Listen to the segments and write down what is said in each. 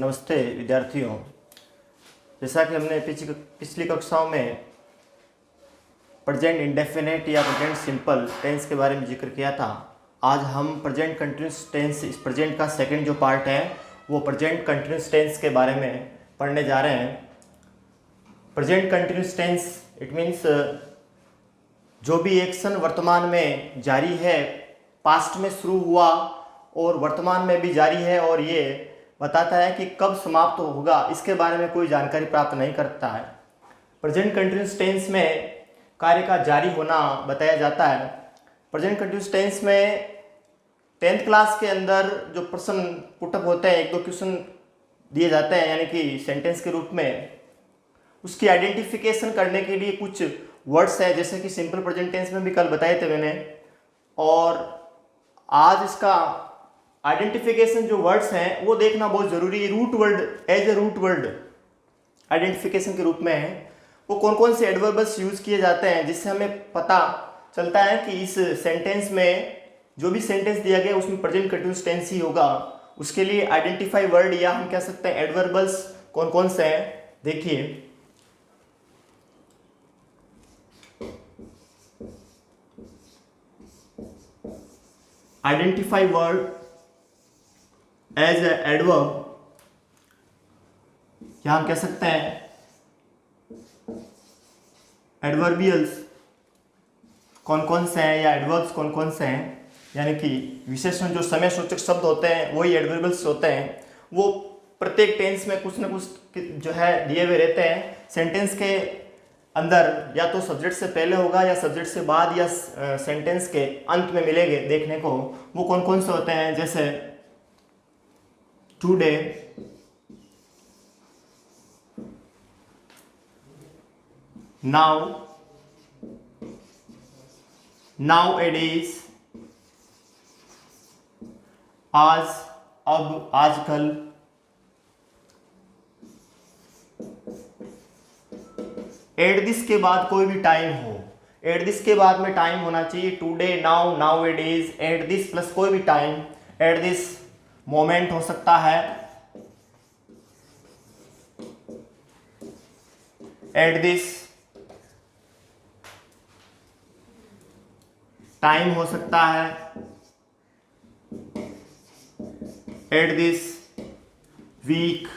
नमस्ते विद्यार्थियों। जैसा कि हमने पिछली कक्षाओं में प्रेजेंट इंडेफिनिट या प्रेजेंट सिंपल टेंस के बारे में जिक्र किया था, आज हम प्रेजेंट कंटिन्यूस टेंस, इस प्रेजेंट का सेकंड जो पार्ट है वो प्रेजेंट कंटिन्यूस टेंस के बारे में पढ़ने जा रहे हैं। Present continuous tense it means जो भी एक्शन वर्तमान में जारी है, पास्ट में शुरू हुआ और वर्तमान में भी जारी है, और ये बताता है कि कब समाप्त होगा, इसके बारे में कोई जानकारी प्राप्त नहीं करता है। प्रेजेंट कंटिन्यूस टेंस में कार्य का जारी होना बताया जाता है। प्रेजेंट कंटिन्यूस टेंस में 10th क्लास के अंदर जो प्रश्न पुटअप होते हैं, एक दो क्वेश्चन दिए जाते हैं यानी कि सेंटेंस के रूप में, उसकी आइडेंटिफिकेशन करने के लिए कुछ वर्ड्स है, जैसे कि सिंपल प्रेजेंट टेंस में भी कल बताए थे मैंने, और आज इसका आइडेंटिफिकेशन जो वर्ड्स हैं वो देखना बहुत जरूरी है। Root word as a root word identification के रूप में है, वो कौन कौन से एडवर्ब्स यूज किए जाते हैं, जिससे हमें पता चलता है कि इस सेंटेंस में जो भी सेंटेंस दिया गया उसमें प्रेजेंट कंटिन्यूस टेंस ही होगा। उसके लिए आइडेंटिफाई वर्ड या हम कह सकते हैं एडवर्ब्स कौन कौन से हैं, देखिए। Identify word as a adverb, या हम कह सकते हैं एडवर्बियल्स कौन कौन से हैं या एडवर्ब्स कौन कौन से हैं, यानी कि विशेषण जो समय सूचक शब्द होते हैं वही एडवर्बियल्स होते हैं। वो प्रत्येक टेंस में कुछ न कुछ जो है दिए हुए रहते हैं। सेंटेंस के अंदर या तो सब्जेक्ट से पहले होगा या सब्जेक्ट से बाद या सेंटेंस के अंत में मिलेंगे देखने को। वो कौन कौन से होते हैं, जैसे टुडे, नाउ, नाउएडेज, आज, अब, आजकल, एट दिस के बाद कोई भी टाइम हो, एट दिस के बाद में टाइम होना चाहिए। Today, now, nowadays, at this plus कोई भी टाइम, एट दिस मोमेंट हो सकता है, एट दिस टाइम हो सकता है, at this week,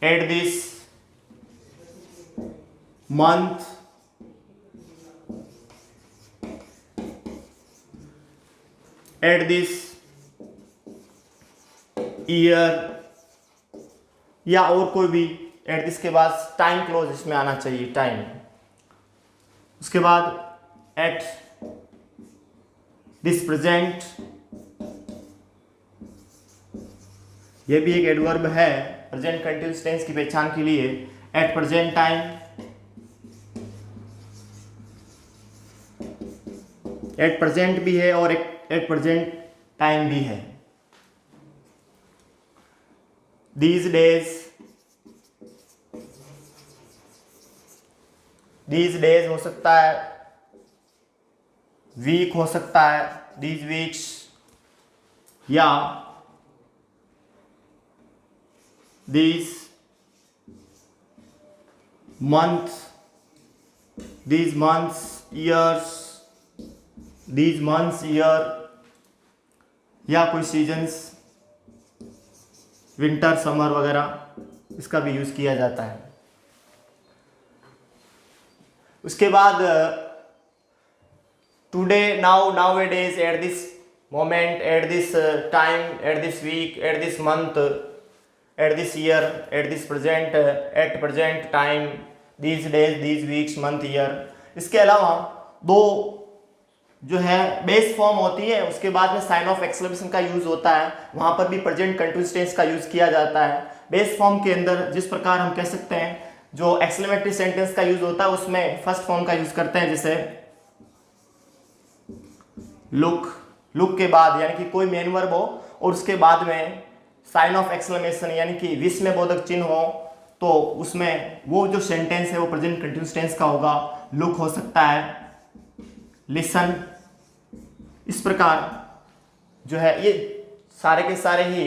at this month, at this year, या और कोई भी एट दिस के बाद टाइम क्लोज इसमें आना चाहिए, टाइम। उसके बाद एट दिस प्रेजेंट, यह भी एक एडवर्ब है प्रेजेंट कंटिन्यूस टेंस की पहचान के लिए। Eight present time, at present भी है और एट प्रेजेंट टाइम भी है। these days हो सकता है, वीक हो सकता है, these weeks, या these month, these months, years, these months, year, या कोई सीजन्स, विंटर, समर वगैरह, इसका भी यूज किया जाता है। उसके बाद today, now, nowadays, at this moment, at this time, at this week, at this month, at this year, at this present, at present time, these days, these weeks, month, year. इसके अलावा दो जो है बेस फॉर्म होती है, उसके बाद में साइन ऑफ एक्सक्लेमेशन का यूज होता है, वहां पर भी प्रेजेंट कंटिन्यूस टेंस का यूज किया जाता है। बेस फॉर्म के अंदर जिस प्रकार हम कह सकते हैं जो एक्सक्लेमेटरी सेंटेंस का यूज होता है उसमें फर्स्ट फॉर्म का यूज करते हैं, जैसे लुक, लुक के बाद यानी कि कोई मेन वर्ब हो और उसके बाद में साइन ऑफ एक्सक्लेमेशन यानी कि विस्मयबोधक चिन्ह हो, तो उसमें वो जो सेंटेंस है वो प्रेजेंट कंटिन्यूस टेंस का होगा। लुक हो सकता है, लिसन, इस प्रकार जो है ये सारे के सारे ही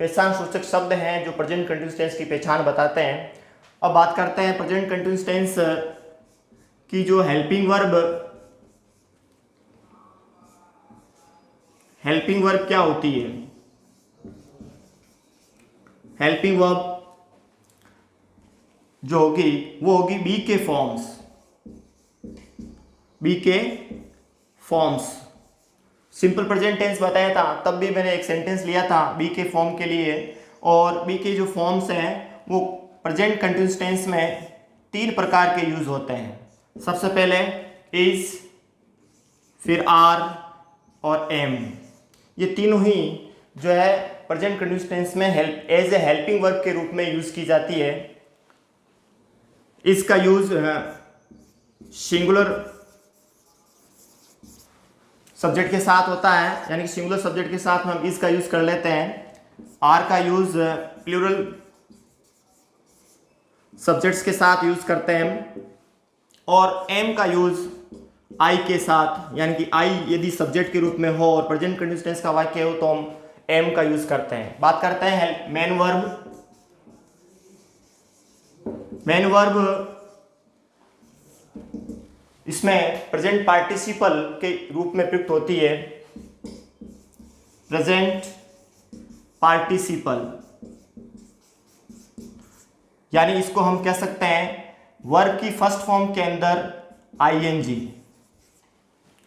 पहचान सूचक शब्द हैं जो प्रेजेंट कंटिन्यूअस टेंस की पहचान बताते हैं। अब बात करते हैं प्रेजेंट कंटिन्यूअस टेंस की जो हेल्पिंग वर्ब क्या होती है। हेल्पिंग वर्ब जो होगी वो होगी बी के फॉर्म्स। सिंपल प्रेजेंट टेंस बताया था, तब भी मैंने एक सेंटेंस लिया था बी के फॉर्म के लिए, और बी के जो फॉर्म्स हैं वो प्रेजेंट कंटिन्यूअस टेंस में 3 प्रकार के यूज होते हैं। सबसे पहले इज, फिर आर और एम, ये तीनों ही जो है प्रेजेंट कंटिन्यूअस टेंस में एज ए हेल्पिंग वर्ब के रूप में यूज की जाती है। इसका यूज सिंगुलर सब्जेक्ट के साथ होता है, यानी कि सिंगुलर सब्जेक्ट के साथ हम इसका यूज कर लेते हैं। आर का यूज प्लूरल सब्जेक्ट्स के साथ यूज करते हैं, और एम का यूज आई के साथ, यानी कि आई यदि सब्जेक्ट के रूप में हो और प्रेजेंट कंटिन्यूअस टेंस का वाक्य हो तो हम एम का यूज करते हैं। बात करते हैं मेन वर्ब। मेन वर्ब इसमें प्रेजेंट पार्टिसिपल के रूप में प्रयुक्त होती है। प्रेजेंट पार्टिसिपल, यानी इसको हम कह सकते हैं वर्ब की फर्स्ट फॉर्म के अंदर आईएनजी,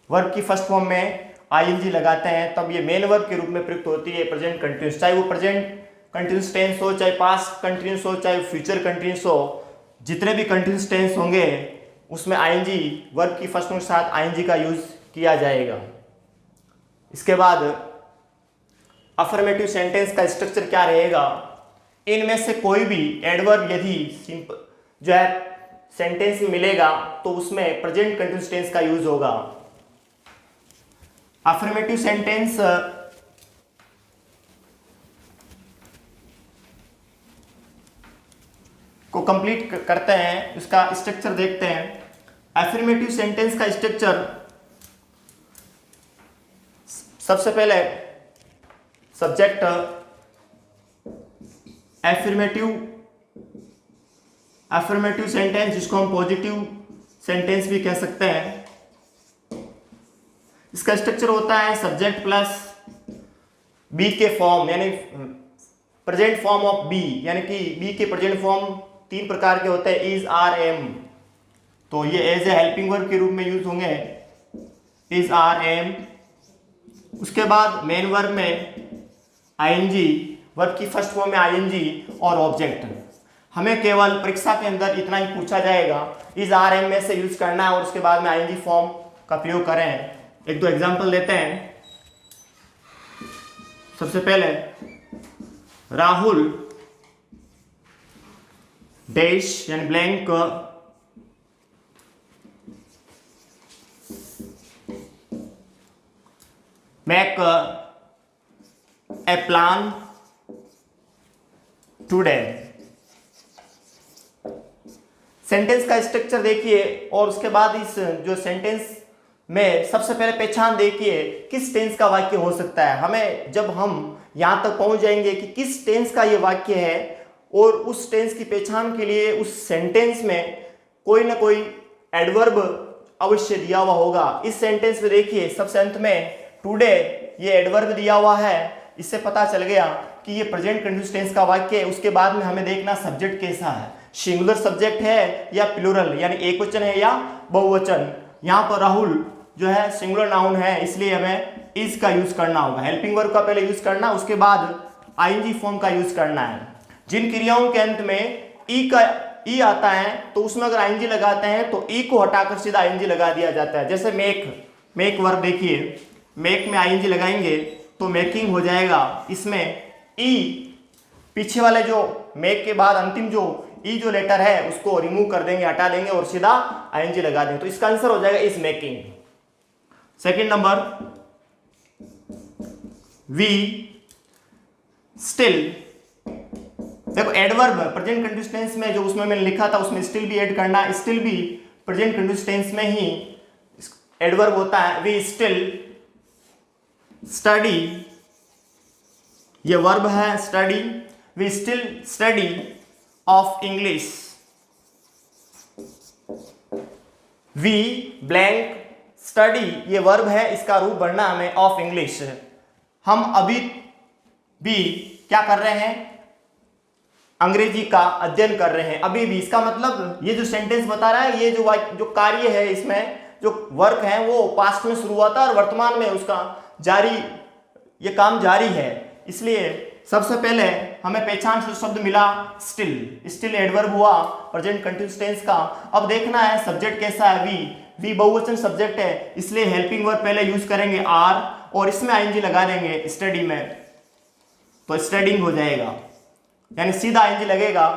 वर्ब की फर्स्ट फॉर्म में आईएनजी लगाते हैं तब ये मेन वर्ब के रूप में प्रयुक्त होती है प्रेजेंट कंटिन्यूअस। चाहे वो प्रेजेंट कंटिन्यूअस टेंस हो, चाहे पास्ट कंटिन्यूअस हो, चाहे फ्यूचर कंटिन्यूअस हो, जितने भी कंटिन्यूअस टेंस होंगे उसमें आईएनजी, वर्ब की फर्स्ट फॉर्म के साथ आईएनजी का यूज किया जाएगा। इसके बाद अफर्मेटिव सेंटेंस का स्ट्रक्चर क्या रहेगा। इनमें से कोई भी एडवर्ब यदि सिंपल जो है सेंटेंस में मिलेगा तो उसमें प्रेजेंट कंटिन्यूअस टेंस का यूज होगा। अफर्मेटिव सेंटेंस को कंप्लीट करते हैं, उसका स्ट्रक्चर देखते हैं। अफर्मेटिव सेंटेंस का स्ट्रक्चर, सबसे पहले सब्जेक्ट अफर्मेटिव सेंटेंस, जिसको हम पॉजिटिव सेंटेंस भी कह सकते हैं। इसका स्ट्रक्चर होता है सब्जेक्ट प्लस बी के फॉर्म, यानी प्रेजेंट फॉर्म ऑफ बी, यानी कि बी के प्रेजेंट फॉर्म 3 प्रकार के होते हैं, इज, आर, एम। तो ये एज ए हेल्पिंग वर्ब के रूप में यूज होंगे, इज, आर, एम। उसके बाद मेन वर्ब में आईएनजी, वर्ब की फर्स्ट फॉर्म में आईएनजी और ऑब्जेक्ट। हमें केवल परीक्षा के अंदर इतना ही पूछा जाएगा, इज, आर, एम में से यूज करना है और उसके बाद में आईएनजी फॉर्म का प्रयोग करें। 1-2 एग्जाम्पल लेते हैं। सबसे पहले राहुल डैश यानी blank make a plan today. Sentence का स्ट्रक्चर देखिए और उसके बाद इस जो सेंटेंस में सबसे पहले पहचान देखिए किस टेंस का वाक्य हो सकता है। हमें जब हम यहां तक पहुंच जाएंगे कि किस टेंस का ये वाक्य है और उस टेंस की पहचान के लिए उस सेंटेंस में कोई ना कोई एडवर्ब अवश्य दिया हुआ होगा। इस सेंटेंस में देखिए सबसे अंत में टुडे ये एडवर्ब दिया हुआ है, इससे पता चल गया कि ये प्रेजेंट कंटिन्यूअस टेंस का वाक्य है। उसके बाद में हमें देखना सब्जेक्ट कैसा है, सिंगुलर सब्जेक्ट है या प्लूरल, यानी एक वचन है या बहुवचन। यहाँ पर राहुल जो है सिंगुलर नाउन है, इसलिए हमें इज का यूज करना होगा। हेल्पिंग वर्ब का पहले यूज करना, उसके बाद आईएनजी फॉर्म का यूज करना है। जिन क्रियाओं के अंत में ई आता है तो उसमें अगर आईएनजी लगाते हैं तो ई को हटाकर सीधा आईएनजी लगा दिया जाता है। जैसे मेक वर्ब देखिए, मेक में आईएनजी लगाएंगे तो मेकिंग हो जाएगा। इसमें ई पीछे वाले जो मेक के बाद अंतिम जो ई जो लेटर है उसको रिमूव कर देंगे, हटा देंगे और सीधा आईएनजी लगा देंगे, तो इसका आंसर हो जाएगा is making. Second number, we still. देखो एडवर्ब प्रेजेंट कंटिन्यूअस टेंस में जो उसमें मैंने लिखा था उसमें स्टिल भी ऐड करना, स्टिल भी प्रेजेंट कंटिन्यूअस टेंस में ही एडवर्ब होता है। वी स्टिल स्टडी ये वर्ब है study, we still study of English, we blank study ये वर्ब है, इसका रूप बढ़ना हमें ऑफ इंग्लिश, हम अभी भी क्या कर रहे हैं, अंग्रेजी का अध्ययन कर रहे हैं अभी भी। इसका मतलब ये जो सेंटेंस बता रहा है, ये जो कार्य है इसमें जो वर्क है वो पास्ट में शुरू हुआ था और वर्तमान में उसका जारी, ये काम जारी है। इसलिए सबसे पहले हमें पहचान से शब्द मिला स्टिल, स्टिल एडवर्ब हुआ प्रेजेंट कंटिन्यूअस टेंस का। अब देखना है सब्जेक्ट कैसा है, वी बहुवचन सब्जेक्ट है, इसलिए हेल्पिंग वर्ब पहले यूज करेंगे आर और इसमें आईएनजी लगा देंगे स्टडी में, तो स्टडिंग हो जाएगा, यानी सीधा आईएनजी लगेगा।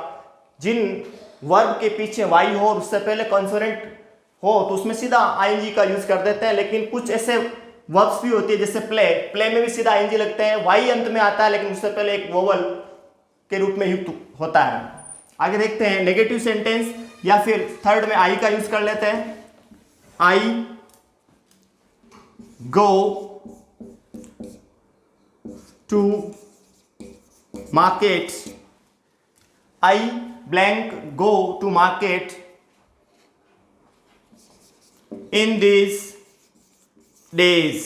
जिन वर्ब के पीछे वाई हो और उससे पहले कॉन्सोनेंट हो तो उसमें सीधा आईएनजी का यूज कर देते हैं, लेकिन कुछ ऐसे वर्ब्स भी होती है जैसे प्ले में भी सीधा आईएनजी लगते हैं, वाई अंत में आता है लेकिन उससे पहले एक वोवल के रूप में युक्त होता है। आगे देखते हैं नेगेटिव सेंटेंस, या फिर थर्ड में आई का यूज कर लेते हैं, I go to market, I blank go to market in this days,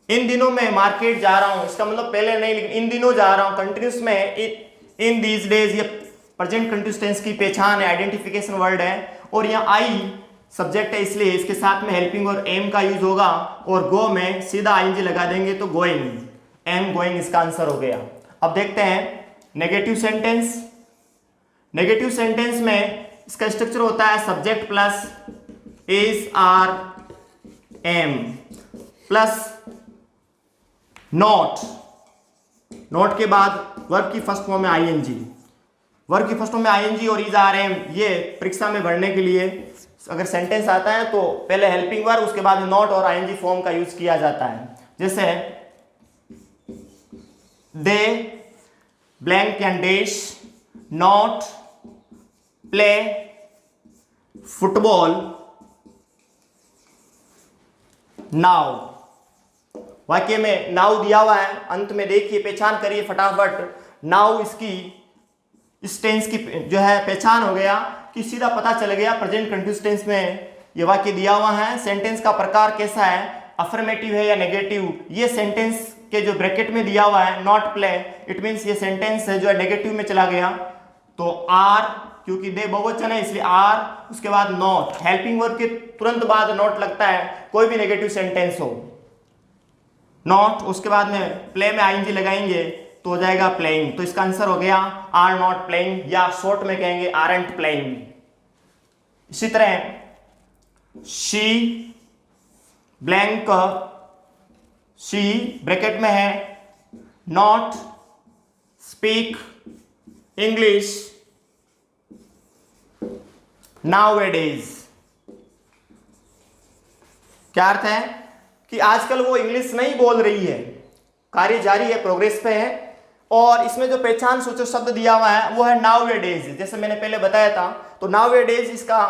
इन दिनों में मार्केट जा रहा हूं, इसका मतलब पहले नहीं लेकिन इन दिनों जा रहा हूं, कंटिन्यूस में इन दीज डेज, ये प्रेजेंट कंटिन्यूस टेंस की पहचान है, आइडेंटिफिकेशन वर्ड है। और यहाँ आई सब्जेक्ट है इसलिए इसके साथ में हेल्पिंग और एम का यूज होगा, और गो में सीधा आईएनजी लगा देंगे तो गोइंग, एम गोइंग इसका आंसर हो गया। अब देखते हैं नेगेटिव सेंटेंस। नेगेटिव सेंटेंस में इसका स्ट्रक्चर होता है subject plus is are am plus not, not के बाद वर्ब की फर्स्ट फॉर्म में आईएनजी, वर्ब की फर्स्ट फॉर्म में आईएनजी और इज आर एम, ये परीक्षा में भरने के लिए अगर सेंटेंस आता है तो पहले हेल्पिंग वर्ब उसके बाद नॉट और आईएनजी फॉर्म का यूज किया जाता है। जैसे they blank can dash not play football now, वाक्य में नाउ दिया हुआ है, अंत में देखिए पहचान करिए फटाफट, नाउ इसकी इस टेंस की जो है पहचान हो गया कि सीधा पता चल गया प्रेजेंट कंटिन्यूअस टेंस में ये वाक्य दिया हुआ है। सेंटेंस का प्रकार कैसा है, अफर्मेटिव है या नेगेटिव, ये सेंटेंस के जो ब्रैकेट में दिया हुआ है नॉट प्ले, इट मींस ये सेंटेंस है जो है नेगेटिव में चला गया, तो आर क्योंकि दे बहुवचन है इसलिए आर, उसके बाद नॉट, हेल्पिंग वर्ब के तुरंत बाद नॉट लगता है कोई भी नेगेटिव सेंटेंस हो, नॉट उसके बाद में प्ले में आईएनजी लगाएंगे तो हो जाएगा प्लेइंग, तो इसका आंसर हो गया आर नॉट प्लेइंग, या शॉर्ट में कहेंगे आरंट प्लेइंग। इसी तरह शी ब्लैंक, शी ब्रैकेट में है नॉट स्पीक इंग्लिश नाउअडेज, क्या अर्थ है कि आजकल वो इंग्लिश नहीं बोल रही है, कार्य जारी है, प्रोग्रेस पे है, और इसमें जो पहचान सूचक शब्द दिया हुआ है वो है नाउअडेज, जैसे मैंने पहले बताया था। तो नाउअडेज इसका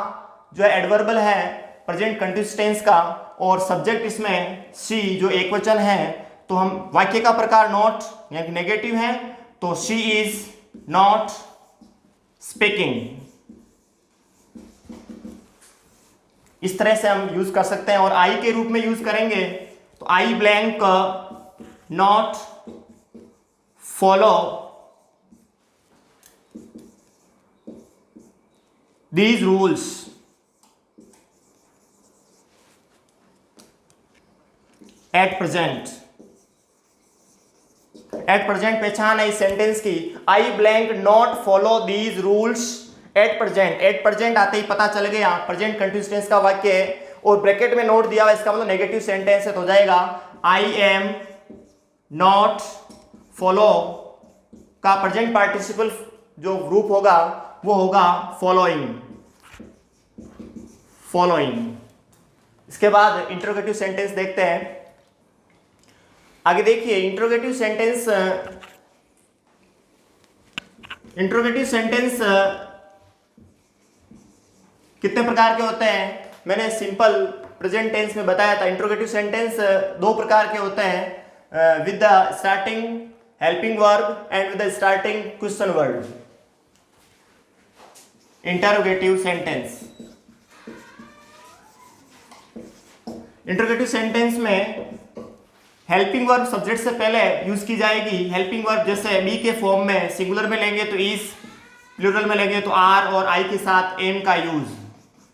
जो है एडवर्बल है प्रेजेंट कंटिन्यूअस टेंस का, और सब्जेक्ट इसमें शी जो एकवचन है, तो हम वाक्य का प्रकार नॉट यानी नेगेटिव है, तो शी इज नॉट स्पीकिंग, इस तरह से हम यूज कर सकते हैं। और आई के रूप में यूज करेंगे तो आई blank not follow these rules at present, at present पहचान है इस सेंटेंस की, आई blank not follow these rules at present, at present आते ही पता चल गया प्रेजेंट कंटिन्यूअस टेंस का वाक्य है, और ब्रैकेट में नोट दिया हुआ इसका मतलब नेगेटिव सेंटेंस है, तो हो जाएगा आई एम नॉट फॉलो का प्रेजेंट पार्टिसिपल जो रूप होगा वो होगा फॉलोइंग, फॉलोइंग। इसके बाद इंट्रोगेटिव सेंटेंस देखते हैं। आगे देखिए इंट्रोगेटिव सेंटेंस, इंट्रोगेटिव सेंटेंस कितने प्रकार के होते हैं, मैंने सिंपल प्रेजेंट टेंस में बताया था। इंट्रोगेटिव सेंटेंस दो प्रकार के होते हैं, with the starting helping verb and with the starting question word. Interrogative sentence. Interrogative sentence में हेल्पिंग वर्ब सब्जेक्ट से पहले यूज की जाएगी। हेल्पिंग वर्ब जैसे बी के फॉर्म में सिंगुलर में लेंगे तो इज, प्लूरल में लेंगे तो आर और आई के साथ एम का यूज,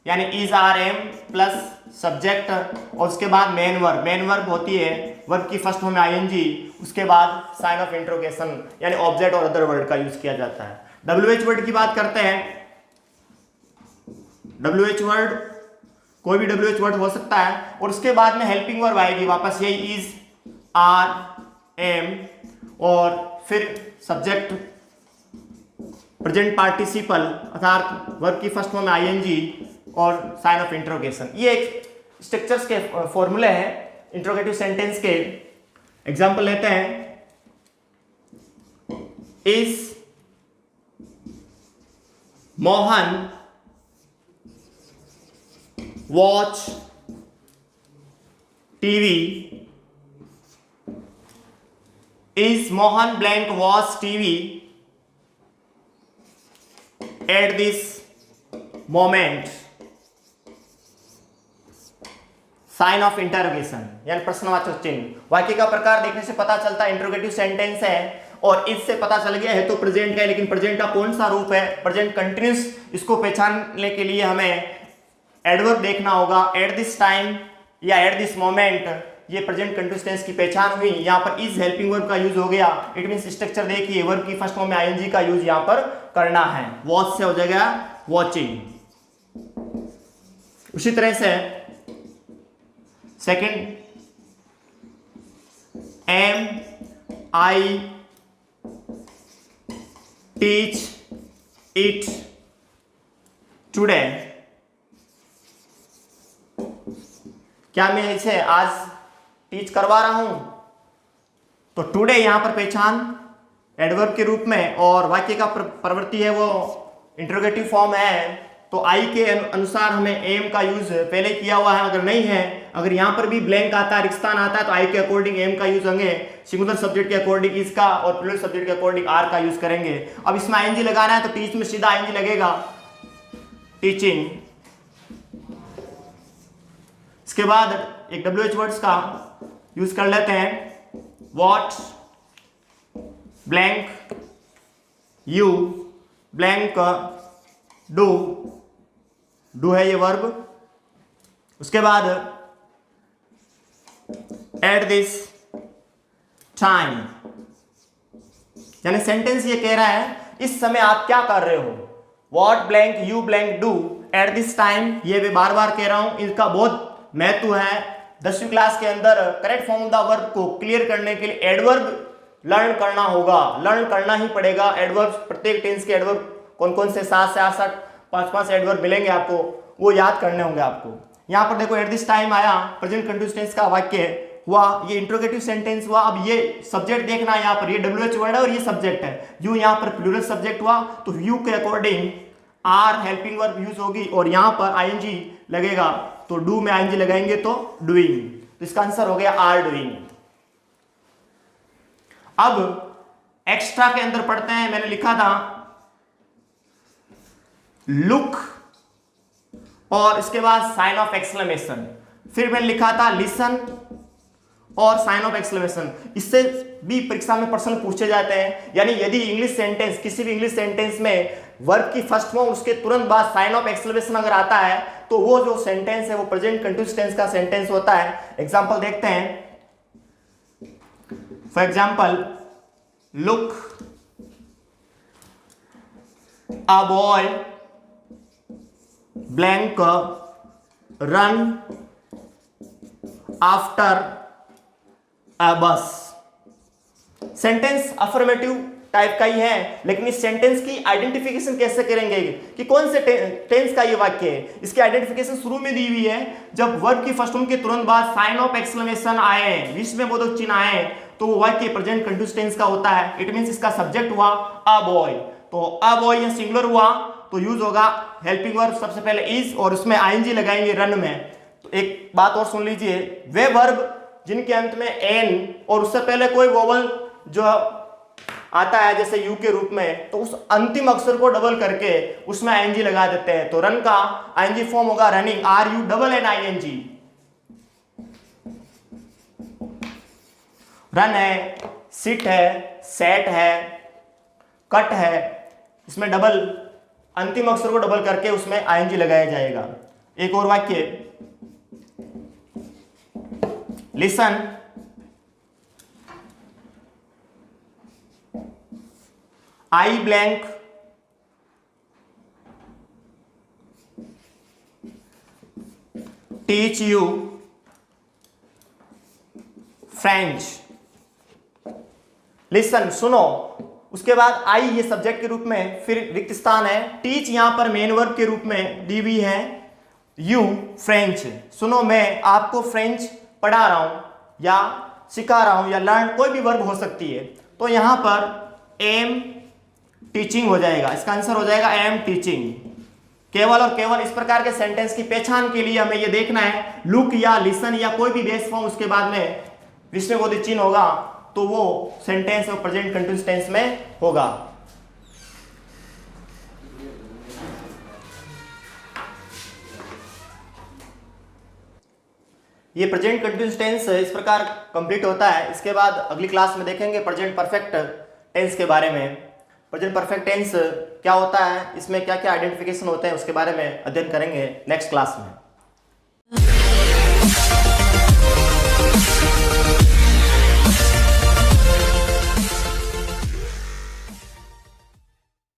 यानी is are am plus subject और उसके बाद मेन वर्ब। मेन वर्ब होती है वर्ब की फर्स्ट फॉर्म में आईएनजी, उसके बाद साइन ऑफ इंट्रोगेशन यानी ऑब्जेक्ट और अदर वर्ड का यूज किया जाता है। डब्ल्यूएच वर्ड की बात करते हैं। डब्ल्यूएच वर्ड कोई भी डब्ल्यूएच वर्ड हो सकता है और उसके बाद में हेल्पिंग वर्ब आएगी वापस, यही इज आर एम और फिर सब्जेक्ट प्रेजेंट पार्टिसिपल अर्थात वर्ब की फर्स्ट फॉर्म में आईएनजी और साइन ऑफ इंट्रोगेशन। ये एक स्ट्रक्चर्स के फॉर्मूले हैं इंट्रोगेटिव सेंटेंस के। एग्जांपल लेते हैं, is Mohan watch TV, is Mohan blank watch TV at this moment, sign of interrogation यानी प्रश्नवाचक चिन्ह। वाक्य का प्रकार देखने से पता चलता है इंट्रोगेटिव सेंटेंस है और इससे पता चल गया है तो प्रेजेंट का है, लेकिन प्रेजेंट का कौन सा रूप है, प्रेजेंट कंटिन्यूस। इसको पहचानने के लिए हमें एडवर्ब देखना होगा। एट दिस टाइम या एट दिस मोमेंट, ये प्रेजेंट कंटिन्यूस टेंस की पहचान हुई। यहाँ पर इज हेल्पिंग वर्ब का यूज हो गया। इट मींस स्ट्रक्चर देखिए, वर्ब की फर्स्ट फॉर्म में आईएनजी का यूज यहाँ पर करना है। वॉच से हो जाएगा वॉचिंग। उसी तरह से second, am I teach it today, क्या मैं इसे आज टीच करवा रहा हूं, तो टुडे यहां पर पहचान एडवर्ब के रूप में और वाक्य का प्रवृत्ति है वो इंट्रोगेटिव फॉर्म है, तो आई के अनुसार हमें एम का यूज पहले किया हुआ है। अगर नहीं है, अगर यहां पर भी ब्लैंक आता है, रिक्तान आता है, तो आई के अकॉर्डिंग एम का यूज होंगे, सिंगुलर सब्जेक्ट के अकॉर्डिंग इसका और प्लूरल सब्जेक्ट के अकॉर्डिंग आर का यूज करेंगे। अब इसमें आईएनजी लगाना है तो टीच में सीधा आईएनजी लगेगा, टीचिंग। इसके बाद एक डब्ल्यूएच वर्ड्स का यूज कर लेते हैं, what blank you blank do, do है ये वर्ब। उसके बाद एट दिस टाइम, यानी सेंटेंस ये कह रहा है इस समय आप क्या कर रहे हो। What blank you blank do at this time, ये मैं बार बार कह रहा हूं, इनका बहुत महत्व है। 10वीं क्लास के अंदर correct form of the verb को क्लियर करने के लिए एडवर्ब लर्न करना होगा, लर्न करना ही पड़ेगा। एडवर्ब, प्रत्येक टेंस के एडवर्ब कौन कौन से 7 से 8 5 एडवर्ब मिलेंगे आपको, वो याद करने होंगे आपको। यहां पर देखो एट दिस टाइम आया, प्रेजेंट कंटिन्यूअस टेंस का वाक्य हुआ, ये इंट्रोगेटिव सेंटेंस हुआ। अब ये सब्जेक्ट देखना है, यहाँ पर ये डब्ल्यूएच वर्ड है और ये सब्जेक्ट है। यू यहाँ पर प्लूरल सब्जेक्ट हुआ तो यू के according are helping verb use होगी और यहाँ पर आईएनजी लगेगा, तो डू में आईएनजी लगाएंगे तो डूइंग, तो इसका आंसर हो गया आर डूइंग। अब एक्स्ट्रा के अंदर पढ़ते हैं, मैंने लिखा था लुक और इसके बाद साइन ऑफ एक्सक्लेमेशन, फिर मैंने लिखा था लिसन और साइन ऑफ एक्सक्लेमेशन। इससे भी परीक्षा में प्रश्न पूछे जाते हैं, यानी यदि इंग्लिश सेंटेंस, किसी भी इंग्लिश सेंटेंस में वर्ब की फर्स्ट फॉर्म उसके तुरंत बाद साइन ऑफ एक्सक्लेमेशन अगर आता है तो वो जो सेंटेंस है वो प्रेजेंट कंटिन्यूअस टेंस का सेंटेंस होता है। एग्जांपल देखते हैं, for example look a boy blank run after a bus. Sentence affirmative type का ही है, लेकिन इस सेंटेंस की आइडेंटिफिकेशन कैसे करेंगे कि कौन से टेंस का ये वाक्य है। इसकी आइडेंटिफिकेशन शुरू में दी हुई है, जब वर्ब की फर्स्ट फॉर्म के तुरंत बाद साइन ऑफ एक्सक्लेमेशन आए, विस्मय बोधक चिन्ह आए, तो वो वाक्य प्रेजेंट कंटिन्यूअस टेंस का होता है। इट मींस इसका सब्जेक्ट हुआ अ बॉय, तो अ बॉय या सिंगुलर हुआ तो यूज होगा हेल्पिंग वर्ब, सबसे पहले इज और उसमें आईएनजी लगाएंगे रन में। तो एक बात और सुन लीजिए, वे वर्ब जिनके अंत में एन और उससे पहले कोई वोवल जो आता है जैसे यू के रूप में, तो उस अंतिम अक्षर को डबल करके उसमें आईएनजी लगा देते हैं। तो रन का आईएनजी फॉर्म होगा रनिंग, RUNNING। रन है, सिट है, सेट है, कट है, इसमें डबल अंतिम अक्षर को डबल करके उसमें आईएनजी लगाया जाएगा। एक और वाक्य, listen, I blank teach you French. Listen सुनो, उसके बाद आई ये सब्जेक्ट के रूप में, फिर रिक्त स्थान है, टीच यहां पर मेन वर्ब के रूप में डीवी है, यू फ्रेंच। सुनो मैं आपको फ्रेंच पढ़ा रहा हूं या सिखा रहा हूं, या लर्न कोई भी वर्ब हो सकती है। तो यहां पर एम टीचिंग हो जाएगा, इसका आंसर हो जाएगा एम टीचिंग। केवल और केवल इस प्रकार के सेंटेंस की पहचान के लिए हमें यह देखना है, लुक या लिसन या कोई भी बेस फॉर्म उसके बाद में विस्मयबोधित चिन्ह होगा तो वो सेंटेंस और प्रेजेंट कंटिन्यूअस टेंस में होगा। ये प्रेजेंट कंटिन्यूअस टेंस इस प्रकार कंप्लीट होता है। इसके बाद अगली क्लास में देखेंगे प्रेजेंट परफेक्ट टेंस के बारे में। प्रेजेंट परफेक्ट टेंस क्या होता है, इसमें क्या क्या आइडेंटिफिकेशन होते हैं, उसके बारे में अध्ययन करेंगे नेक्स्ट क्लास में।